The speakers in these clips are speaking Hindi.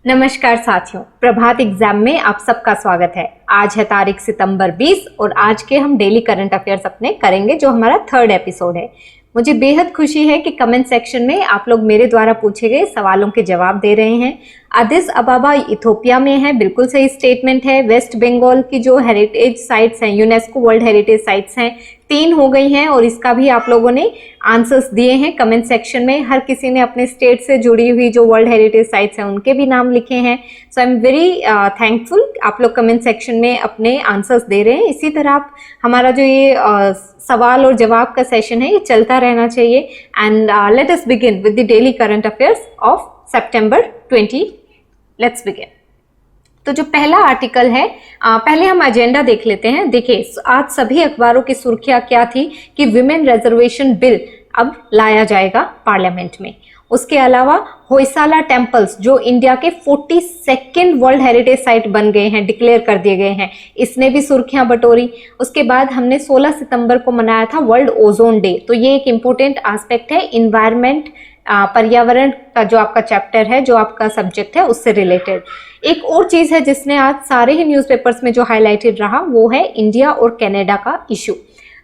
नमस्कार साथियों, प्रभात एग्जाम में आप सबका स्वागत है। आज है तारीख सितंबर 20 और आज के हम डेली करंट अफेयर्स अपने करेंगे जो हमारा 3rd एपिसोड है। मुझे बेहद खुशी है कि कमेंट सेक्शन में आप लोग मेरे द्वारा पूछे गए सवालों के जवाब दे रहे हैं। अदिस अबाबा इथोपिया में है, बिल्कुल सही स्टेटमेंट है। वेस्ट बंगाल की जो हेरिटेज साइट्स हैं, यूनेस्को वर्ल्ड हेरिटेज साइट्स हैं, 3 हो गई हैं और इसका भी आप लोगों ने आंसर्स दिए हैं कमेंट सेक्शन में। हर किसी ने अपने स्टेट से जुड़ी हुई जो वर्ल्ड हेरिटेज साइट्स हैं उनके भी नाम लिखे हैं। सो आई एम वेरी थैंकफुल, आप लोग कमेंट सेक्शन में अपने आंसर्स दे रहे हैं। इसी तरह आप हमारा जो ये सवाल और जवाब का सेशन है ये चलता रहना चाहिए। And let us begin with the daily current affairs of September 20। Let's begin. तो जो पहला आर्टिकल है, पहले हम एजेंडा देख लेते हैं। देखिए, आज सभी अखबारों की सुर्खियां क्या थी कि विमेन रिजर्वेशन बिल अब लाया जाएगा पार्लियामेंट में। उसके अलावा होयसाला टेम्पल्स जो इंडिया के 42nd वर्ल्ड हेरिटेज साइट बन गए हैं, डिक्लेयर कर दिए गए हैं, इसने भी सुर्खियां बटोरी। उसके बाद हमने 16 सितंबर को मनाया था वर्ल्ड ओजोन डे। तो ये एक इम्पोर्टेंट एस्पेक्ट है, इन्वायरमेंट, पर्यावरण का जो आपका चैप्टर है, जो आपका सब्जेक्ट है, उससे रिलेटेड। एक और चीज है जिसने आज सारे ही न्यूज़पेपर्स में जो हाईलाइटेड रहा वो है इंडिया और कनाडा का इशू।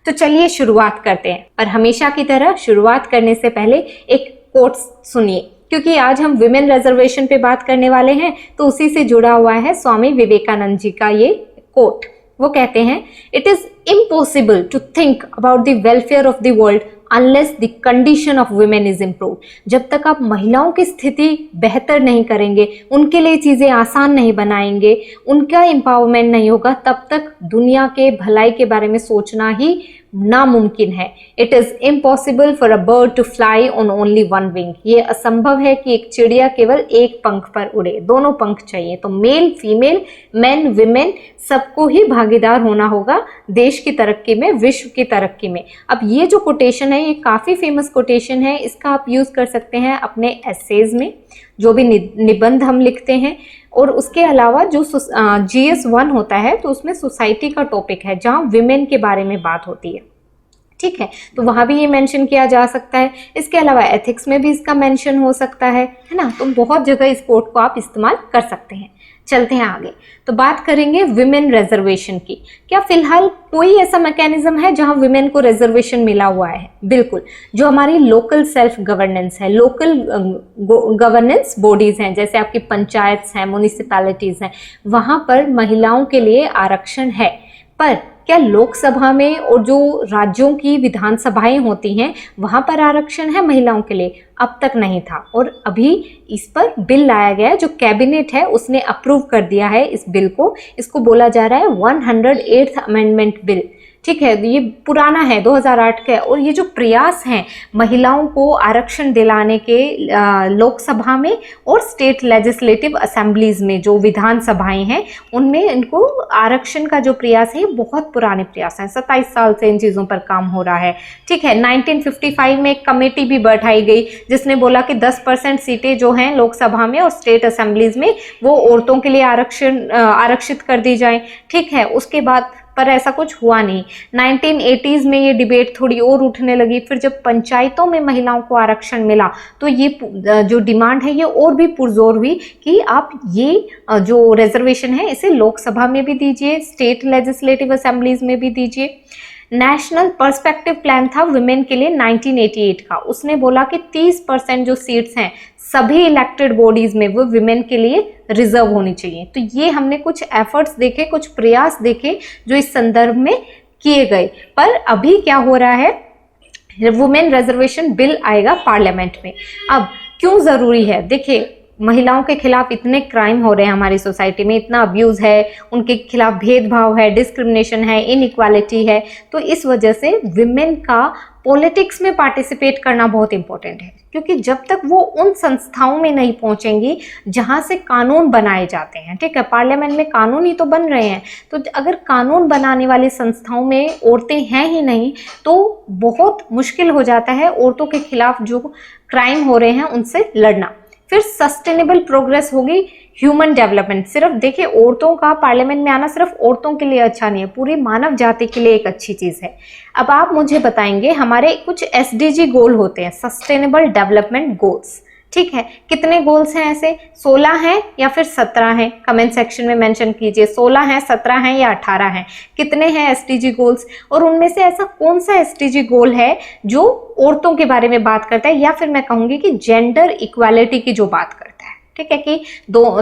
तो चलिए शुरुआत करते हैं, पर हमेशा की तरह शुरुआत करने से पहले एक कोट सुनिए, क्योंकि आज हम विमेन रिजर्वेशन पे बात करने वाले हैं। तो उसी से जुड़ा हुआ है स्वामी विवेकानंद जी का ये कोट। वो कहते हैं, it is impossible to think about the welfare of the world unless the condition of women is improve. जब तक आप महिलाओं की स्थिति बेहतर नहीं करेंगे, उनके लिए चीजें आसान नहीं बनाएंगे, उनका एम्पावरमेंट नहीं होगा, तब तक दुनिया के भलाई के बारे में सोचना ही नामुमकिन है। It is impossible for a bird to fly on only one wing. ये असंभव है कि एक चिड़िया केवल एक पंख पर उड़े, दोनों पंख चाहिए। तो मेल फीमेल, मेन विमेन, सबको ही भागीदार होना होगा देश की तरक्की में, विश्व की तरक्की में। अब ये जो कोटेशन है ये काफी फेमस कोटेशन है। इसका आप यूज कर सकते हैं अपने एसेज में, जो भी निबंध हम लिखते हैं। और उसके अलावा जो GS1 होता है तो उसमें सोसाइटी का टॉपिक है जहां विमेन के बारे में बात होती है, ठीक है, तो वहां भी ये मेंशन किया जा सकता है। इसके अलावा एथिक्स में भी इसका मेंशन हो सकता है ना। तो बहुत जगह इस कोट को आप इस्तेमाल कर सकते हैं। चलते हैं आगे, तो बात करेंगे विमेन रिजर्वेशन की। क्या फिलहाल कोई ऐसा मैकेनिज्म है जहां विमेन को रिजर्वेशन मिला हुआ है? बिल्कुल, जो हमारी लोकल सेल्फ गवर्नेंस है, लोकल गवर्नेंस बॉडीज हैं, जैसे आपकी पंचायत हैं, म्यूनिसिपैलिटीज हैं, वहां पर महिलाओं के लिए आरक्षण है। पर क्या लोकसभा में और जो राज्यों की विधानसभाएं होती हैं वहां पर आरक्षण है महिलाओं के लिए? अब तक नहीं था, और अभी इस पर बिल लाया गया है। जो कैबिनेट है उसने अप्रूव कर दिया है इस बिल को। इसको बोला जा रहा है 108th अमेंडमेंट बिल, ठीक है। ये पुराना है, 2008 का है। और ये जो प्रयास हैं महिलाओं को आरक्षण दिलाने के लोकसभा में और स्टेट लेजिस्लेटिव असेंबलीज में, जो विधानसभाएं हैं उनमें इनको आरक्षण का जो प्रयास है ये बहुत पुराने प्रयास हैं। 27 साल से इन चीज़ों पर काम हो रहा है, ठीक है। 1955 में एक कमेटी भी बैठाई गई जिसने बोला कि 10% सीटें जो हैं लोकसभा में और स्टेट असेंबलीज में वो औरतों के लिए आरक्षित कर दी जाए, ठीक है। उसके बाद पर ऐसा कुछ हुआ नहीं। 1980s में ये डिबेट थोड़ी और उठने लगी। फिर जब पंचायतों में महिलाओं को आरक्षण मिला तो ये जो डिमांड है ये और भी पुरजोर हुई कि आप ये जो रिजर्वेशन है इसे लोकसभा में भी दीजिए, स्टेट लेजिस्लेटिव असेंबलीज में भी दीजिए। नेशनल पर्सपेक्टिव प्लान था विमेन के लिए 1988 का। उसने बोला कि 30% जो सीट्स हैं सभी इलेक्टेड बॉडीज में वो विमेन के लिए रिजर्व होनी चाहिए। तो ये हमने कुछ एफर्ट्स देखे, कुछ प्रयास देखे जो इस संदर्भ में किए गए। पर अभी क्या हो रहा है, वुमेन रिजर्वेशन बिल आएगा पार्लियामेंट में। अब क्यों जरूरी है? देखिए, महिलाओं के खिलाफ इतने क्राइम हो रहे हैं हमारी सोसाइटी में, इतना अब्यूज है, उनके खिलाफ भेदभाव है, डिस्क्रिमिनेशन है, इनइक्वालिटी है। तो इस वजह से विमेन का पॉलिटिक्स में पार्टिसिपेट करना बहुत इंपॉर्टेंट है, क्योंकि जब तक वो उन संस्थाओं में नहीं पहुंचेंगी जहां से कानून बनाए जाते हैं, ठीक है। पार्लियामेंट में कानून ही तो बन रहे हैं, तो अगर कानून बनाने वाली संस्थाओं में औरतें हैं ही नहीं तो बहुत मुश्किल हो जाता है औरतों के खिलाफ जो क्राइम हो रहे हैं उनसे लड़ना। फिर सस्टेनेबल प्रोग्रेस होगी, ह्यूमन डेवलपमेंट। सिर्फ देखिए, औरतों का पार्लियामेंट में आना सिर्फ औरतों के लिए अच्छा नहीं है, पूरी मानव जाति के लिए एक अच्छी चीज है। अब आप मुझे बताएंगे, हमारे कुछ SDG गोल होते हैं, सस्टेनेबल डेवलपमेंट गोल्स, ठीक है, कितने गोल्स हैं ऐसे? 16 हैं या फिर 17 हैं? कमेंट सेक्शन में मेंशन कीजिए, 16 हैं, 17 हैं या 18 हैं? कितने हैं एसडीजी गोल्स? और उनमें से ऐसा कौन सा एसडीजी गोल है जो औरतों के बारे में बात करता है, या फिर मैं कहूंगी कि जेंडर इक्वालिटी की जो बात करता है, ठीक है, कि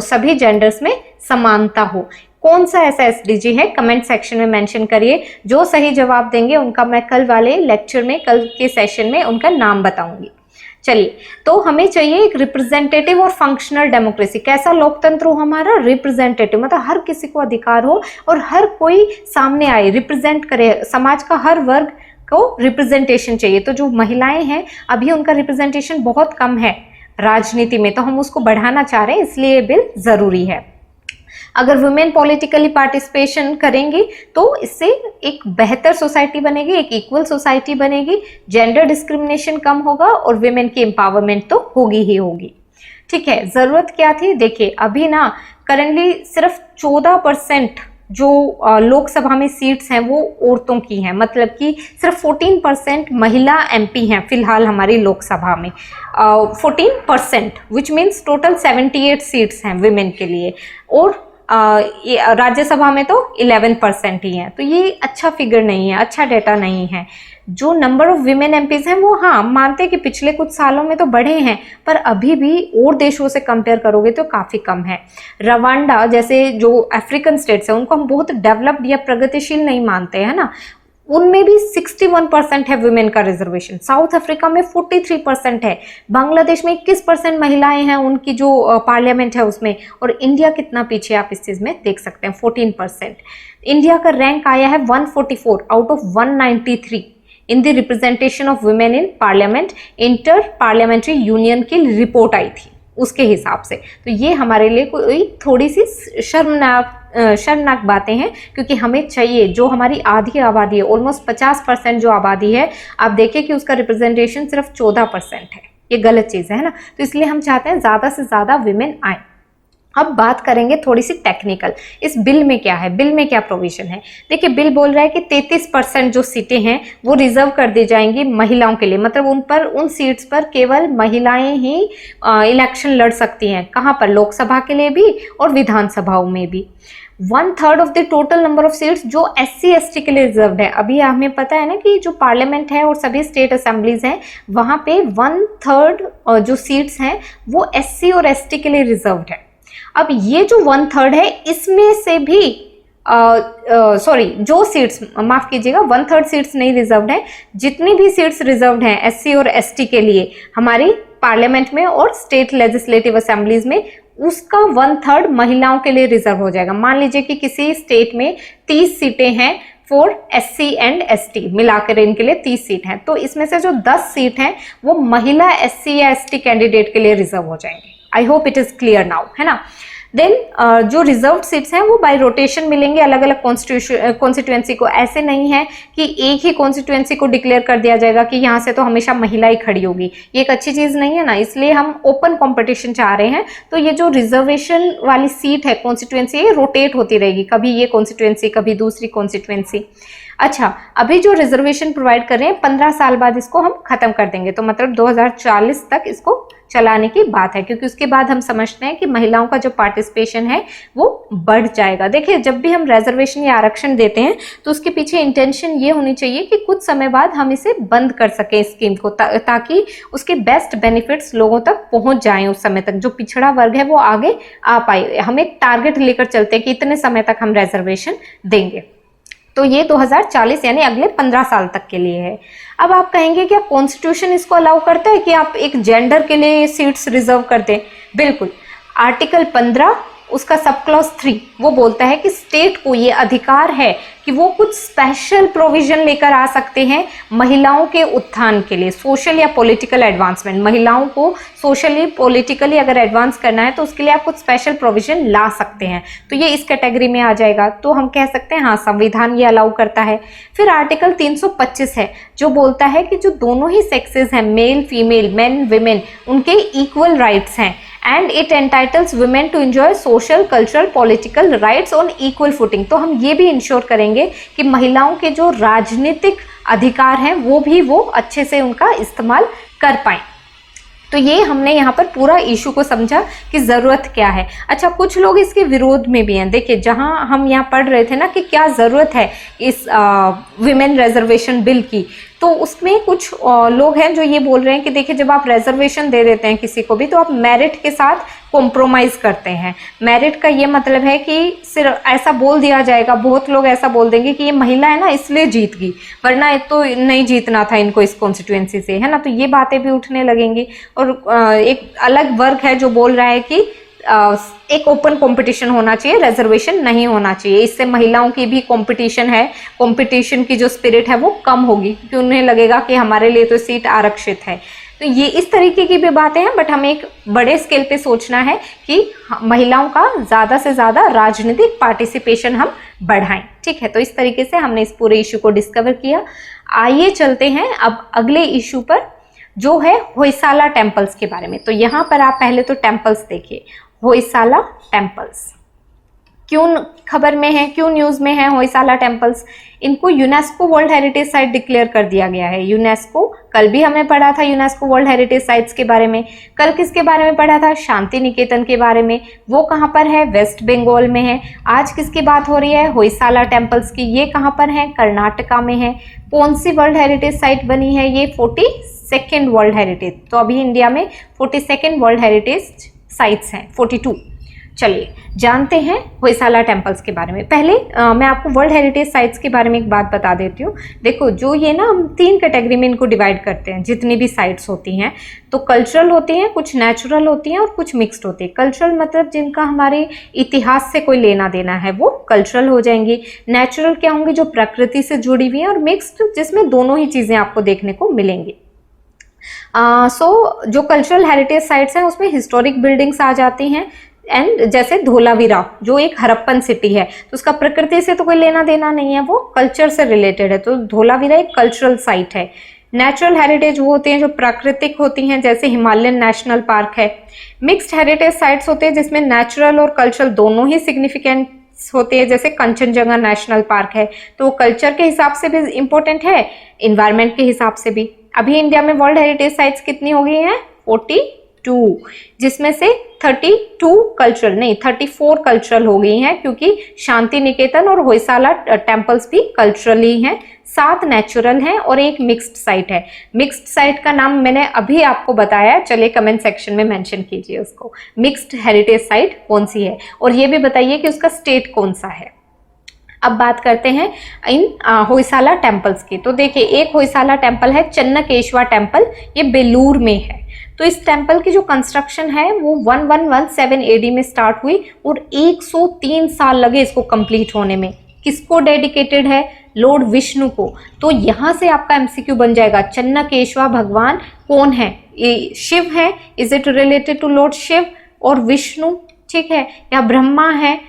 सभी जेंडर्स में समानता हो? कौन सा ऐसा एसडीजी है? कमेंट सेक्शन में मेंशन करिए। जो सही जवाब देंगे उनका मैं कल वाले लेक्चर में, कल के सेशन में उनका नाम बताऊंगी। चलिए, तो हमें चाहिए एक रिप्रेजेंटेटिव और फंक्शनल डेमोक्रेसी। कैसा लोकतंत्र हो हमारा? रिप्रेजेंटेटिव, मतलब हर किसी को अधिकार हो और हर कोई सामने आए, रिप्रेजेंट करे, समाज का हर वर्ग को रिप्रेजेंटेशन चाहिए। तो जो महिलाएं हैं अभी उनका रिप्रेजेंटेशन बहुत कम है राजनीति में, तो हम उसको बढ़ाना चाह रहे हैं, इसलिए ये बिल जरूरी है। अगर वुमेन पॉलिटिकली पार्टिसिपेशन करेंगी तो इससे एक बेहतर सोसाइटी बनेगी, एक इक्वल सोसाइटी बनेगी, जेंडर डिस्क्रिमिनेशन कम होगा और वुमेन की एम्पावरमेंट तो होगी ही होगी। ठीक है, जरूरत क्या थी? देखिए, अभी ना करंटली सिर्फ 14% जो लोकसभा में सीट्स हैं वो औरतों की हैं, मतलब कि सिर्फ 14% महिला एमपी हैं फिलहाल हमारी लोकसभा में। 14% विच मीन्स टोटल 78 सीट्स हैं वुमेन के लिए, और राज्यसभा में तो 11% ही है। तो ये अच्छा फिगर नहीं है, अच्छा डेटा नहीं है। जो नंबर ऑफ विमेन एमपीज हैं वो, हाँ मानते हैं कि पिछले कुछ सालों में तो बढ़े हैं, पर अभी भी और देशों से कंपेयर करोगे तो काफी कम है। रवांडा जैसे जो अफ्रीकन स्टेट्स है उनको हम बहुत डेवलप्ड या प्रगतिशील नहीं मानते हैं ना, उनमें भी 61% है वुमेन का रिजर्वेशन। साउथ अफ्रीका में 43% है। बांग्लादेश में 21% महिलाएं हैं उनकी जो पार्लियामेंट है उसमें। और इंडिया कितना पीछे आप इस चीज में देख सकते हैं, 14%। इंडिया का रैंक आया है 144 out of 193 in the representation of women in parliament. Inter parliamentary union की रिपोर्ट आई थी उसके हिसाब से। तो ये हमारे लिए कोई थोड़ी सी शर्मनाक बातें हैं, क्योंकि हमें चाहिए जो हमारी आधी आबादी है, ऑलमोस्ट 50% जो आबादी है, आप देखिए कि उसका रिप्रेजेंटेशन सिर्फ 14% है। ये गलत चीज़ है ना, तो इसलिए हम चाहते हैं ज़्यादा से ज़्यादा विमेन आए। अब बात करेंगे थोड़ी सी टेक्निकल, इस बिल में क्या है, बिल में क्या प्रोविजन है। देखिए, बिल बोल रहा है कि 33% जो सीटें हैं वो रिजर्व कर दी जाएंगी महिलाओं के लिए, मतलब उन सीट्स पर केवल महिलाएं ही इलेक्शन लड़ सकती हैं। कहाँ पर? लोकसभा के लिए भी और विधानसभाओं में भी। 1/3 of the total number of seats जो SC ST के लिए रिजर्व है। अभी हमें पता है ना कि जो पार्लियामेंट है और सभी स्टेट असेंबलीज हैं वहां पे 1/3 जो सीट्स हैं वो SC और ST के लिए रिजर्व है। अब ये जो 1/3 है इसमें से भी जो सीट्स, माफ कीजिएगा, 1/3 सीट्स नहीं रिजर्व्ड है, जितनी भी सीट्स रिजर्व्ड हैं SC और ST के लिए हमारी पार्लियामेंट में और स्टेट लेजिस्लेटिव असेंबलीज में, उसका 1/3 महिलाओं के लिए रिजर्व हो जाएगा। मान लीजिए कि किसी स्टेट में 30 सीटें हैं फॉर SC एंड ST, मिलाकर इनके लिए 30 सीट हैं, तो इसमें से जो 10 सीट हैं वो महिला SC या ST कैंडिडेट के लिए रिजर्व हो जाएंगे। I hope it is clear now, है ना। देन जो रिजर्व सीट्स हैं वो बाय रोटेशन मिलेंगे अलग अलग कॉन्स्टिट्यूएंसी को। ऐसे नहीं है कि एक ही कॉन्स्टिट्यूएंसी को डिक्लेयर कर दिया जाएगा कि यहाँ से तो हमेशा महिला ही खड़ी होगी, ये एक अच्छी चीज नहीं है ना, इसलिए हम ओपन कंपटीशन चाह रहे हैं। तो ये जो रिजर्वेशन वाली सीट है कॉन्स्टिट्यूएंसी, ये रोटेट होती रहेगी, कभी ये कॉन्स्टिट्यूएंसी कभी दूसरी कॉन्स्टिट्यूएंसी। अच्छा, अभी जो रिजर्वेशन प्रोवाइड कर रहे हैं 15 साल बाद इसको हम खत्म कर देंगे, तो मतलब 2040 तक इसको चलाने की बात है, क्योंकि उसके बाद हम समझते हैं कि महिलाओं का जो पार्टिसिपेशन है वो बढ़ जाएगा। देखिए, जब भी हम रिजर्वेशन या आरक्षण देते हैं तो उसके पीछे इंटेंशन ये होनी चाहिए कि कुछ समय बाद हम इसे बंद कर सकें स्कीम को, ताकि उसके बेस्ट बेनिफिट्स लोगों तक पहुंच जाएं उस समय तक, जो पिछड़ा वर्ग है वो आगे आ पाए। हम एक टारगेट लेकर चलते हैं कि इतने समय तक हम रिजर्वेशन देंगे, तो ये 2040 यानी अगले 15 साल तक के लिए है। अब आप कहेंगे क्या कॉन्स्टिट्यूशन इसको अलाउ करता है कि आप एक जेंडर के लिए सीट्स रिजर्व कर दें? बिल्कुल। आर्टिकल 15 उसका सब क्लॉज 3 वो बोलता है कि स्टेट को ये अधिकार है कि वो कुछ स्पेशल प्रोविजन लेकर आ सकते हैं महिलाओं के उत्थान के लिए, सोशल या पॉलिटिकल एडवांसमेंट। महिलाओं को सोशली पॉलिटिकली अगर एडवांस करना है तो उसके लिए आप कुछ स्पेशल प्रोविजन ला सकते हैं, तो ये इस कैटेगरी में आ जाएगा। तो हम कह सकते हैं हाँ, संविधान ये अलाउ करता है। फिर आर्टिकल 325 है जो बोलता है कि जो दोनों ही सेक्सेस हैं, मेल फीमेल, मेन विमेन, उनके इक्वल राइट्स हैं, and it entitles women to enjoy social cultural political rights on equal footing. तो हम ये भी इंश्योर करेंगे कि महिलाओं के जो राजनीतिक अधिकार हैं वो अच्छे से उनका इस्तेमाल कर पाएं। तो ये हमने यहाँ पर पूरा इशू को समझा कि ज़रूरत क्या है। अच्छा, कुछ लोग इसके विरोध में भी हैं। देखिए, जहाँ हम यहाँ पढ़ रहे थे ना कि क्या ज़रूरत है इस विमेन रिजर्वेशन बिल की, तो उसमें कुछ लोग हैं जो ये बोल रहे हैं कि देखिए, जब आप रिजर्वेशन दे देते हैं किसी को भी, तो आप मेरिट के साथ कॉम्प्रोमाइज़ करते हैं। मेरिट का ये मतलब है कि सिर्फ ऐसा बोल दिया जाएगा, बहुत लोग ऐसा बोल देंगे कि ये महिला है ना इसलिए जीत गई, वरना तो नहीं जीतना था इनको इस कॉन्स्टिट्यूएंसी से, है ना। तो ये बातें भी उठने लगेंगी। और एक अलग वर्ग है जो बोल रहा है कि एक ओपन कंपटीशन होना चाहिए, रिजर्वेशन नहीं होना चाहिए, इससे महिलाओं की भी कंपटीशन है, कंपटीशन की जो स्पिरिट है वो कम होगी, क्योंकि उन्हें लगेगा कि हमारे लिए तो सीट आरक्षित है। तो ये इस तरीके की भी बातें हैं, बट हमें एक बड़े स्केल पे सोचना है कि महिलाओं का ज़्यादा से ज़्यादा राजनीतिक पार्टिसिपेशन हम बढ़ाएं। ठीक है, तो इस तरीके से हमने इस पूरे इशू को डिस्कवर किया। आइए चलते हैं अब अगले इशू पर, जो है होयसाला टेम्पल्स के बारे में। तो यहाँ पर आप पहले तो टेम्पल्स देखिए, होयसाला टेम्पल्स क्यों खबर में है, क्यों न्यूज़ में है होयसाला टेम्पल्स? इनको UNESCO world heritage site declare कर दिया गया है। यूनेस्को, कल भी हमें पढ़ा था यूनेस्को वर्ल्ड हेरिटेज साइट्स के बारे में। कल किसके बारे में पढ़ा था? शांति निकेतन के बारे में। वो कहाँ पर है? वेस्ट बंगाल में है। आज किसकी बात हो रही है? होयसाला टेम्पल्स की। ये कहाँ पर है? कर्नाटका में है। कौन सी वर्ल्ड हेरिटेज साइट बनी है? ये 42nd वर्ल्ड हेरिटेज। तो अभी इंडिया में 42nd वर्ल्ड हेरिटेज साइट्स हैं, 42। चलिए जानते हैं होयसाला टेम्पल्स के बारे में। पहले मैं आपको वर्ल्ड हेरिटेज साइट्स के बारे में एक बात बता देती हूँ। देखो, जो ये ना हम 3 कैटेगरी में इनको डिवाइड करते हैं, जितनी भी साइट्स होती हैं। तो कल्चरल होती हैं, कुछ नेचुरल होती हैं और कुछ मिक्स्ड होती है। कल्चरल मतलब जिनका हमारे इतिहास से कोई लेना देना है, वो कल्चरल हो जाएंगी। नेचुरल क्या होंगी? जो प्रकृति से जुड़ी हुई हैं। और मिक्स्ड जिसमें दोनों ही चीज़ें आपको देखने को मिलेंगी। जो कल्चरल हेरिटेज साइट्स हैं उसमें हिस्टोरिक बिल्डिंग्स आ जाती हैं। एंड जैसे धोलावीरा जो एक हड़प्पन सिटी है, तो उसका प्रकृति से तो कोई लेना देना नहीं है, वो कल्चर से रिलेटेड है। तो धोलावीरा एक कल्चरल साइट है। नेचुरल हेरिटेज वो होती हैं जो प्राकृतिक होती हैं, जैसे हिमालयन नेशनल पार्क है। मिक्स्ड हेरिटेज साइट्स होते हैं जिसमें नेचुरल और कल्चरल दोनों ही सिग्निफिकेंट होते हैं, जैसे कंचनजंगा नेशनल पार्क है। तो वो कल्चर के हिसाब से भी इंपॉर्टेंट है, इन्वायरमेंट के हिसाब से भी। अभी इंडिया में वर्ल्ड हेरिटेज साइट्स कितनी हो गई हैं? 42, जिसमें से 34 कल्चरल हो गई हैं, क्योंकि शांति निकेतन और होयसाला टेम्पल्स भी कल्चरल ही हैं। 7 नेचुरल हैं और एक मिक्स्ड साइट है। मिक्स्ड साइट का नाम मैंने अभी आपको बताया, चलिए कमेंट सेक्शन में मेंशन कीजिए उसको। मिक्स्ड हेरिटेज साइट कौन सी है, और ये भी बताइए कि उसका स्टेट कौन सा है। अब बात करते हैं इन होयसाला टेम्पल्स की। तो देखिए, एक होयसाला टेम्पल है चन्नकेश्वर टेम्पल, ये बेलूर में है। तो इस टेम्पल की जो कंस्ट्रक्शन है वो 1117 AD में स्टार्ट हुई और 103 साल लगे इसको कंप्लीट होने में। किसको डेडिकेटेड है? लॉर्ड विष्णु को। तो यहाँ से आपका MCQ बन जाएगा, चन्नकेश्वर भगवान कौन है? ये शिव है। Is it related to lord Shiva और विष्णु? ठीक है, या ब्रह्मा है?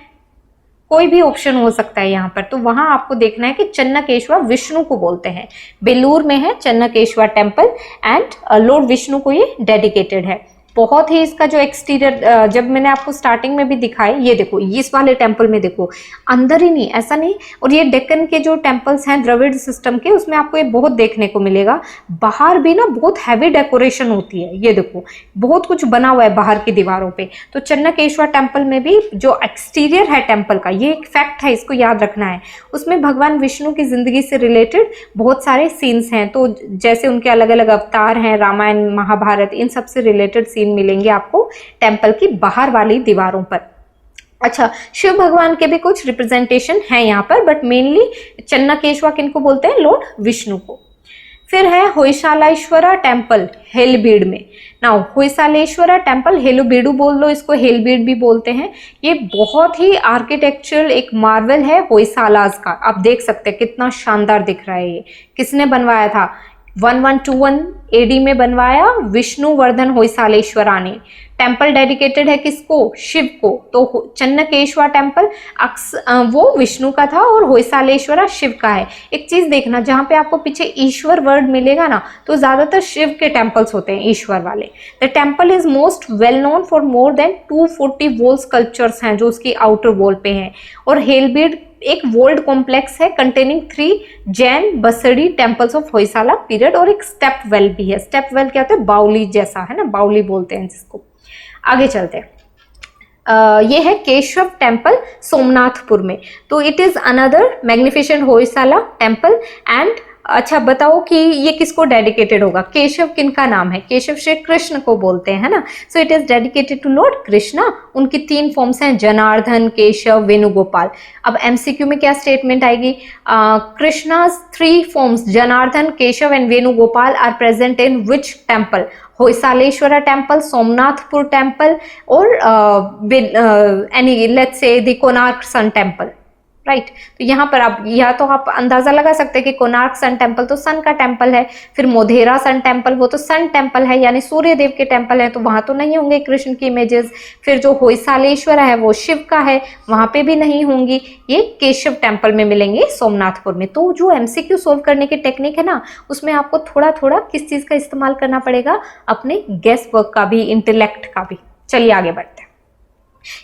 कोई भी ऑप्शन हो सकता है यहाँ पर। तो वहां आपको देखना है कि चन्नकेश्वर विष्णु को बोलते हैं। बेलूर में है चन्नकेश्वर टेम्पल एंड लॉर्ड विष्णु को ये डेडिकेटेड है। बहुत ही इसका जो एक्सटीरियर, जब मैंने आपको स्टार्टिंग में भी दिखाई, ये देखो, इस वाले टेम्पल में देखो, अंदर ही नहीं, ऐसा नहीं। और ये डेक्कन के जो टेम्पल्स हैं द्रविड़ सिस्टम के, उसमें आपको ये बहुत देखने को मिलेगा। बाहर भी ना बहुत हैवी डेकोरेशन होती है। ये देखो, बहुत कुछ बना हुआ है बाहर की दीवारों पे। तो चन्नकेश्वर टेम्पल में भी जो एक्सटीरियर है टेम्पल का, ये एक फैक्ट है, इसको याद रखना है। उसमें भगवान विष्णु की जिंदगी से रिलेटेड बहुत सारे सीन्स हैं। तो जैसे उनके अलग अलग अवतार हैं, रामायण महाभारत, इन सब से रिलेटेड सीन मिलेंगे आपको टेम्पल की बाहर वाली दीवारों पर। अच्छा, शिव भगवान के भी कुछ रिप्रेजेंटेशन है यहाँ पर, बट मेनली चन्नकेश्वर किनको बोलते हैं? लॉर्ड विष्णु को। फिर है होयसालेश्वरा टेम्पल हेलबीड में। नाउ होयसालेश्वरा टेम्पल, हेलुबीडू बोल लो इसको, हेलबीड भी बोलते हैं। ये बहुत ही आर्किटेक्चरल एक मार्वल है होयसालाज का। आप देख सकते हैं कितना शानदार दिख रहा है। ये किसने बनवाया था? 1121 AD में बनवाया विष्णुवर्धन होयसालेश्वरा ने। टेम्पल डेडिकेटेड है किसको? शिव को। तो चन्नकेश्वर टेम्पल वो विष्णु का था और होयसालेश्वरा शिव का है। एक चीज देखना, जहाँ पे आपको पीछे ईश्वर वर्ड मिलेगा ना, तो ज्यादातर शिव के टेम्पल्स होते हैं, ईश्वर वाले। The temple is most well known for more than 240 wall sculptures हैं जो उसकी आउटर वॉल पे हैं। और हेलबीड एक वोल्ड कॉम्प्लेक्स है containing 3 Jain basadi temples of Hoysala period, और एक स्टेप वेल भी है। स्टेप वेल क्या होता है, बाउली जैसा है ना, बाउली बोलते हैं जिसको। आगे चलते हैं। ये है केशव टेम्पल सोमनाथपुर में। तो it is another magnificent Hoysala temple. And अच्छा बताओ कि ये किसको डेडिकेटेड होगा? केशव किनका नाम है? केशव श्री कृष्ण को बोलते हैं, है ना। So it is dedicated to lord Krishna. उनकी 3 फॉर्म्स हैं, जनार्दन, केशव, वेणुगोपाल। अब एमसीक्यू में क्या स्टेटमेंट आएगी? कृष्णा's 3 forms Janardhana, Keshava and Venugopal are present in which temple? Hoysaleswara temple, Somanathapura temple, और any let's say the Konark sun temple, right. तो यहाँ पर आप या तो आप अंदाजा लगा सकते हैं कि कोणार्क सन टेम्पल तो सन का टेम्पल है, फिर मोधेरा सन टेम्पल वो तो सन टेम्पल है, यानी सूर्य देव के टेम्पल है, तो वहां तो नहीं होंगे कृष्ण की इमेजेस। फिर जो होयसालेश्वर है वो शिव का है, वहां पे भी नहीं होंगी। ये केशव टेम्पल में मिलेंगे सोमनाथपुर में। तो जो एमसीक्यू सोल्व करने की टेक्निक है ना, उसमें आपको थोड़ा थोड़ा किस चीज का इस्तेमाल करना पड़ेगा? अपने गेस वर्क का भी, इंटेलेक्ट का भी। चलिए आगे बढ़ते हैं।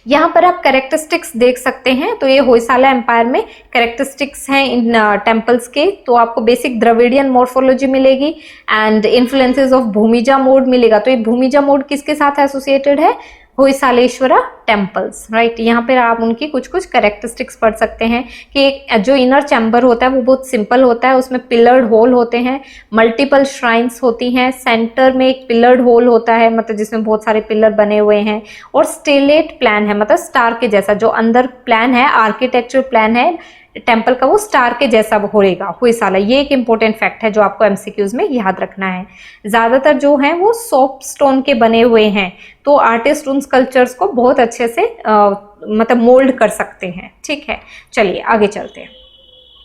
यहाँ पर आप कैरेक्टरिस्टिक्स देख सकते हैं। तो ये होयसाला एम्पायर में कैरेक्टरिस्टिक्स हैं इन टेम्पल्स के। तो आपको बेसिक द्रविडियन मॉर्फोलॉजी मिलेगी and influences of Bhumija mode मिलेगा। तो ये भूमिजा मोड किसके साथ एसोसिएटेड है? होयसालेश्वरा टेम्पल्स, राइट। यहाँ पर आप उनकी कुछ कुछ कैरेक्टरिस्टिक्स पढ़ सकते हैं कि एक जो इनर चैम्बर होता है वो बहुत सिंपल होता है, उसमें पिलर्ड होल होते हैं, मल्टीपल श्राइन्स होती हैं, सेंटर में एक पिलर्ड होल होता है, मतलब जिसमें बहुत सारे पिलर बने हुए हैं, और स्टेलेट प्लान है, मतलब स्टार के जैसा जो अंदर प्लान है, आर्किटेक्चर प्लान है टेम्पल का, वो स्टार के जैसा होएगा होयसाला। ये एक इंपॉर्टेंट फैक्ट है जो आपको एमसीक्यूज में याद रखना है। ज्यादातर जो हैं वो सॉफ्ट स्टोन के बने हुए हैं, तो आर्टिस्ट उन स्कल्पचर्स को बहुत अच्छे से मतलब मोल्ड कर सकते हैं, ठीक है। चलिए आगे चलते हैं।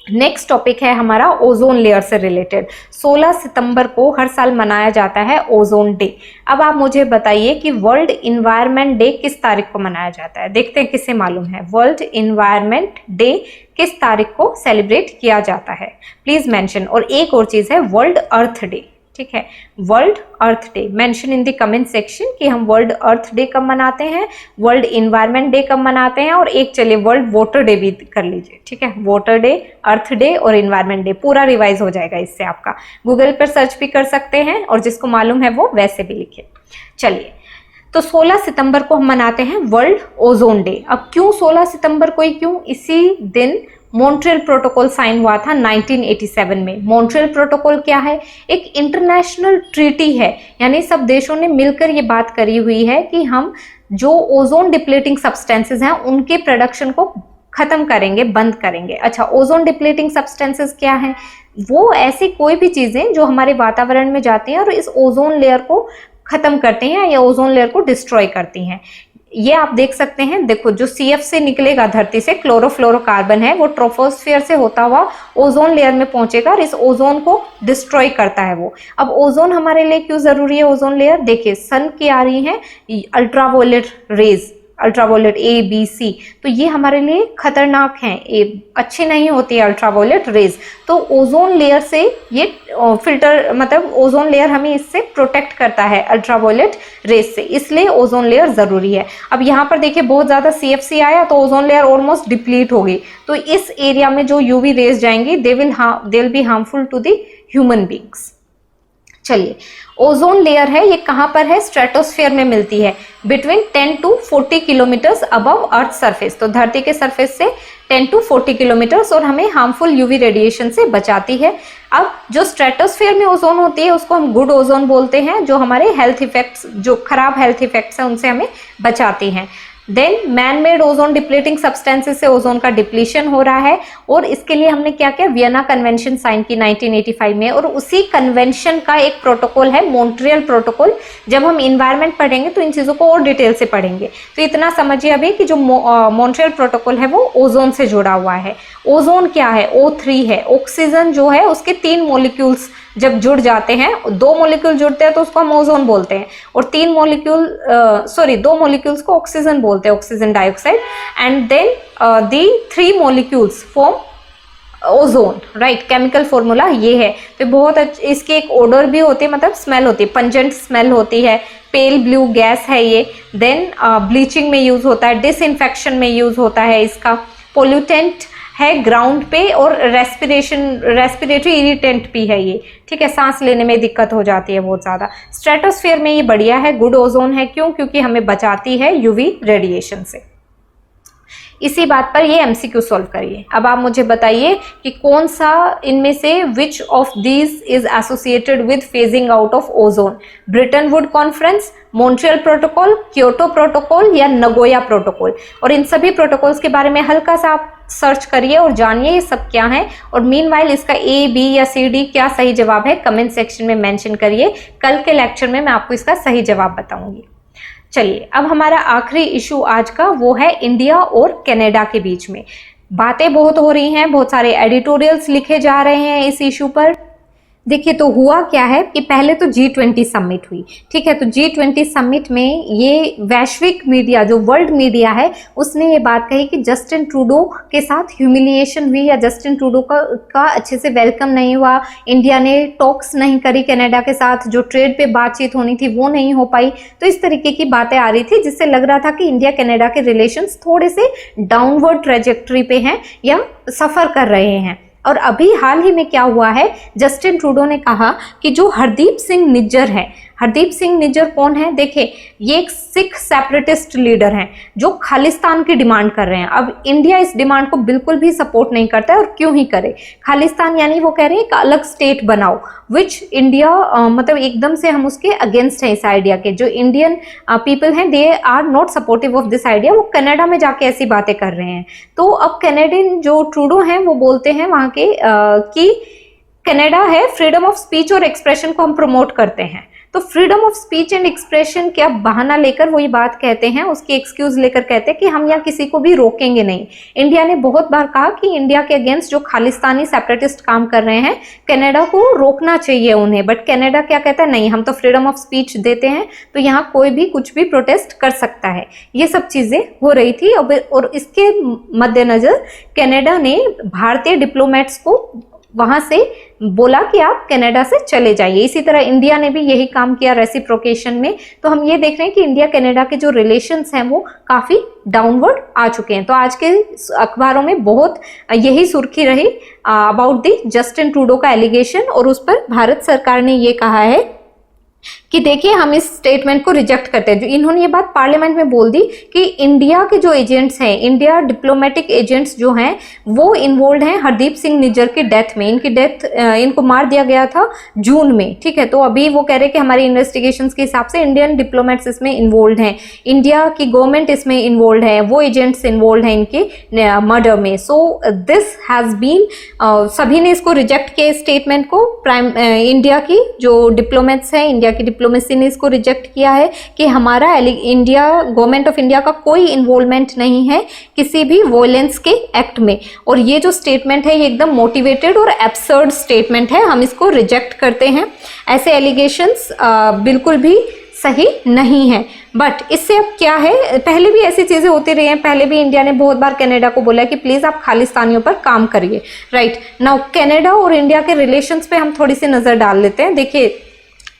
नेक्स्ट टॉपिक है हमारा ओजोन लेयर से रिलेटेड। 16 सितंबर को हर साल मनाया जाता है ओजोन डे। अब आप मुझे बताइए कि वर्ल्ड इन्वायरमेंट डे किस तारीख को मनाया जाता है? देखते हैं किसे मालूम है। वर्ल्ड इन्वायरमेंट डे किस तारीख को सेलिब्रेट किया जाता है? Please mention. और एक और चीज है वर्ल्ड अर्थ डे, ठीक है। World earth day mention in the comment section कि हम वर्ल्ड अर्थ डे कब मनाते हैं, वर्ल्ड इन्वायरमेंट डे कब मनाते हैं, और एक चलिए वर्ल्ड वाटर डे भी कर लीजिए, ठीक है। वाटर डे, अर्थ डे और इन्वायरमेंट डे पूरा रिवाइज हो जाएगा इससे आपका। गूगल पर सर्च भी कर सकते हैं और जिसको मालूम है वो वैसे भी लिखे। चलिए, तो 16 सितंबर को हम मनाते हैं वर्ल्ड ओजोन डे। अब क्यों 16 सितंबर को ही क्यों? इसी दिन मॉन्ट्रियल प्रोटोकॉल साइन हुआ था 1987 में। मॉन्ट्रियल प्रोटोकॉल क्या है? एक इंटरनेशनल ट्रीटी है, यानी सब देशों ने मिलकर ये बात करी हुई है कि हम जो ओजोन डिप्लीटिंग सब्सटेंसेस हैं उनके प्रोडक्शन को खत्म करेंगे, बंद करेंगे। अच्छा, ओजोन डिप्लीटिंग सब्सटेंसेस क्या हैं? वो ऐसी कोई भी चीजें जो हमारे वातावरण में जाती हैं और इस ओजोन लेयर को खत्म करते हैं या ओजोन लेयर को डिस्ट्रॉय करती हैं। ये आप देख सकते हैं, देखो जो CF से निकलेगा धरती से, क्लोरोफ्लोरोकार्बन है, वो ट्रोपोस्फियर से होता हुआ ओजोन लेयर में पहुंचेगा और इस ओजोन को डिस्ट्रॉय करता है वो। अब ओजोन हमारे लिए क्यों जरूरी है? ओजोन लेयर देखिए, सन की आ रही है ultraviolet rays, ultraviolet A, B, C, तो ये हमारे लिए खतरनाक हैं, अच्छी नहीं होती है अल्ट्रावोलेट रेज। तो ओजोन लेयर से ये फिल्टर, मतलब ओजोन लेयर हमें इससे प्रोटेक्ट करता है अल्ट्रावोलेट रेज से, इसलिए ओजोन लेयर जरूरी है। अब यहाँ पर देखिए बहुत ज्यादा CFC आया तो ओजोन लेयर ऑलमोस्ट डिप्लीट हो गई, तो इस एरिया में जो UV रेज जाएंगी they will be harmful to the human beings. चलिए, ओजोन लेयर है, ये कहां पर है? स्ट्रेटोस्फेयर में मिलती है, between 10 to 40 kilometres above earth surface. तो धरती के सरफेस से 10 to 40 किलोमीटर्स, और हमें हार्मफुल UV रेडिएशन से बचाती है। अब जो स्ट्रेटोस्फेयर में ओजोन होती है उसको हम गुड ओजोन बोलते हैं, जो हमारे हेल्थ इफेक्ट्स, जो खराब हेल्थ इफेक्ट्स हैं उनसे हमें बचाती हैं। Then man made ozone depleting substances से ओजोन का डिप्लीशन हो रहा है, और इसके लिए हमने क्या किया? वियना कन्वेंशन साइन की 1985 में, और उसी कन्वेंशन का एक प्रोटोकॉल है मॉन्ट्रियल प्रोटोकॉल। जब हम इन्वायरमेंट पढ़ेंगे तो इन चीजों को और डिटेल से पढ़ेंगे। तो इतना समझिए अभी कि जो मॉन्ट्रियल प्रोटोकॉल है वो ओजोन से जुड़ा हुआ है। ओजोन क्या है? O3 है। ऑक्सीजन जो है उसके 3 मॉलिक्यूल्स जब जुड़ जाते हैं, 2 मॉलिक्यूल जुड़ते हैं तो उसको हम ओजोन बोलते हैं, और 2 मॉलिक्यूल्स को ऑक्सीजन बोलते हैं, oxygen dioxide, and then the 3 molecules form ozone, right. Chemical formula ये है। तो बहुत इसकी एक ओडर भी होती है, मतलब स्मेल होती है, पंजेंट स्मेल होती है, पेल ब्लू गैस है ये। देन ब्लीचिंग में यूज होता है, डिसइंफेक्शन में यूज होता है इसका, पोल्यूटेंट है ग्राउंड पे और रेस्पिरेटरी इरिटेंट भी है ये, ठीक है, सांस लेने में दिक्कत हो जाती है बहुत ज़्यादा। स्ट्रेटोस्फेयर में ये बढ़िया है, गुड ओजोन है, क्यों? क्योंकि हमें बचाती है यूवी रेडिएशन से। इसी बात पर ये एमसीक्यू सॉल्व करिए। अब आप मुझे बताइए कि कौन सा इनमें से which of these is associated with phasing out of ozone? Britain would conference, Montreal protocol, Kyoto protocol या नगोया प्रोटोकॉल? और इन सभी प्रोटोकॉल्स के बारे में हल्का सा आप सर्च करिए और जानिए ये सब क्या है। और मीनवाइल इसका ए, बी या सी, डी क्या सही जवाब है कमेंट सेक्शन में मेंशन करिए। कल के लेक्चर में मैं आपको इसका सही जवाब बताऊंगी। चलिए, अब हमारा आखिरी इशू आज का वो है इंडिया और कनाडा के बीच में। बातें बहुत हो रही हैं, बहुत सारे एडिटोरियल्स लिखे जा रहे हैं इस इशू पर। देखिए, तो हुआ क्या है कि पहले तो G20 समिट हुई, ठीक है। तो G20 समिट में ये वैश्विक मीडिया, जो वर्ल्ड मीडिया है, उसने ये बात कही कि जस्टिन ट्रूडो के साथ ह्यूमिलिएशन हुई या जस्टिन ट्रूडो का अच्छे से वेलकम नहीं हुआ। इंडिया ने टॉक्स नहीं करी कनाडा के साथ, जो ट्रेड पे बातचीत होनी थी वो नहीं हो पाई। तो इस तरीके की बातें आ रही थी, जिससे लग रहा था कि इंडिया कनाडा के रिलेशंस थोड़े से डाउनवर्ड ट्रेजेक्टरी पे हैं या सफ़र कर रहे हैं। और अभी हाल ही में क्या हुआ है, जस्टिन ट्रूडो ने कहा कि जो हरदीप सिंह निज्जर है, हरदीप सिंह निज्जर कौन है? देखिए, ये एक सिख सेपरेटिस्ट लीडर हैं जो खालिस्तान की डिमांड कर रहे हैं। अब इंडिया इस डिमांड को बिल्कुल भी सपोर्ट नहीं करता है, और क्यों ही करे। खालिस्तान यानी वो कह रहे हैं एक अलग स्टेट बनाओ, विच इंडिया मतलब एकदम से हम उसके अगेंस्ट हैं इस आइडिया के। जो इंडियन पीपल हैं they are not supportive of this idea. वो कनाडा में जाके ऐसी बातें कर रहे हैं। तो अब कैनेडियन जो ट्रूडो हैं वो बोलते हैं वहाँ के कि कनाडा है फ्रीडम ऑफ स्पीच और एक्सप्रेशन को हम प्रमोट करते हैं। तो freedom of speech and expression क्या बहाना लेकर वो ये बात कहते हैं, उसकी एक्सक्यूज लेकर कहते हैं कि हम यहाँ किसी को भी रोकेंगे नहीं। इंडिया ने बहुत बार कहा कि इंडिया के अगेंस्ट जो खालिस्तानी सेपरेटिस्ट काम कर रहे हैं, कनाडा को रोकना चाहिए उन्हें। बट कनाडा क्या कहता है? नहीं, हम तो फ्रीडम ऑफ स्पीच देते हैं, तो यहाँ कोई भी कुछ भी प्रोटेस्ट कर सकता है। ये सब चीजें हो रही थी। और इसके मद्देनजर कनाडा ने भारतीय डिप्लोमेट्स को वहां से बोला कि आप कनाडा से चले जाइए। इसी तरह इंडिया ने भी यही काम किया रेसिप्रोकेशन में। तो हम ये देख रहे हैं कि इंडिया कनाडा के जो रिलेशंस हैं वो काफी डाउनवर्ड आ चुके हैं। तो आज के अखबारों में बहुत यही सुर्खी रही अबाउट द जस्टिन ट्रूडो का एलिगेशन, और उस पर भारत सरकार ने ये कहा है कि देखिए हम इस स्टेटमेंट को रिजेक्ट करते हैं। जो इन्होंने ये बात पार्लियामेंट में बोल दी कि इंडिया के जो एजेंट्स हैं, इंडिया डिप्लोमेटिक एजेंट्स जो हैं वो इन्वॉल्व हैं हरदीप सिंह निज्जर की डेथ में। इनको मार दिया गया था जून में, ठीक है। तो अभी वो कह रहे हैं कि हमारी इन्वेस्टिगेशंस के हिसाब से इंडियन डिप्लोमेट्स इसमें इन्वॉल्व हैं, इंडिया की गवर्नमेंट इसमें इन्वॉल्व है, वो एजेंट्स इन्वॉल्व हैं इनके मर्डर में। सो दिस हैज बीन, सभी ने इसको रिजेक्ट किया स्टेटमेंट को। इंडिया की जो डिप्लोमेट्स हैं, इंडिया की डिप्लोमेसी ने इसको रिजेक्ट किया है कि हमारा इंडिया, गवर्नमेंट ऑफ इंडिया का कोई इन्वॉल्वमेंट नहीं है किसी भी वॉयलेंस के एक्ट में। और ये जो स्टेटमेंट है ये एकदम मोटिवेटेड और एब्सर्ड स्टेटमेंट है, हम इसको रिजेक्ट करते हैं। ऐसे एलिगेशंस बिल्कुल भी सही नहीं है। बट इससे अब क्या है, पहले भी ऐसी चीजें होती रही हैं। पहले भी इंडिया ने बहुत बार कनाडा को बोला कि प्लीज आप खालिस्तानियों पर काम करिए, राइट। नाउ कनाडा और इंडिया के रिलेशंस पे हम थोड़ी सी नजर डाल लेते हैं। देखिए,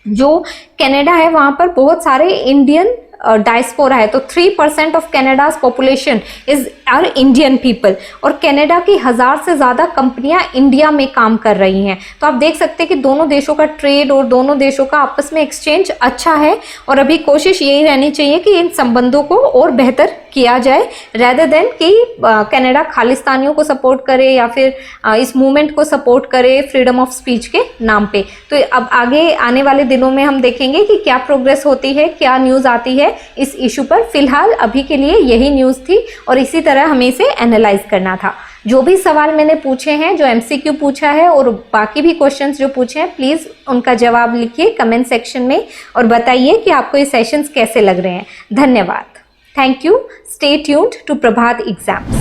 जो कनाडा है वहां पर बहुत सारे इंडियन डायस्पोरा है। तो 3% of Canada's population is are Indian people. और कनाडा की 1000 से ज्यादा कंपनियां इंडिया में काम कर रही हैं। तो आप देख सकते हैं कि दोनों देशों का ट्रेड और दोनों देशों का आपस में एक्सचेंज अच्छा है। और अभी कोशिश यही रहनी चाहिए कि इन संबंधों को और बेहतर किया जाए, रेदर देन कि कनाडा खालिस्तानियों को सपोर्ट करे या फिर इस मूवमेंट को सपोर्ट करे फ्रीडम ऑफ स्पीच के नाम पे। तो अब आगे आने वाले दिनों में हम देखेंगे कि क्या प्रोग्रेस होती है, क्या न्यूज़ आती है इस इशू पर। फिलहाल अभी के लिए यही न्यूज़ थी और इसी तरह हमें इसे एनालाइज करना था। जो भी सवाल मैंने पूछे हैं, जो एमसीक्यू पूछा है और बाकी भी क्वेश्चंस जो पूछे हैं, प्लीज़ उनका जवाब लिखिए कमेंट सेक्शन में और बताइए कि आपको ये सेशंस कैसे लग रहे हैं। धन्यवाद। Thank you. Stay tuned to Prabhat Exams.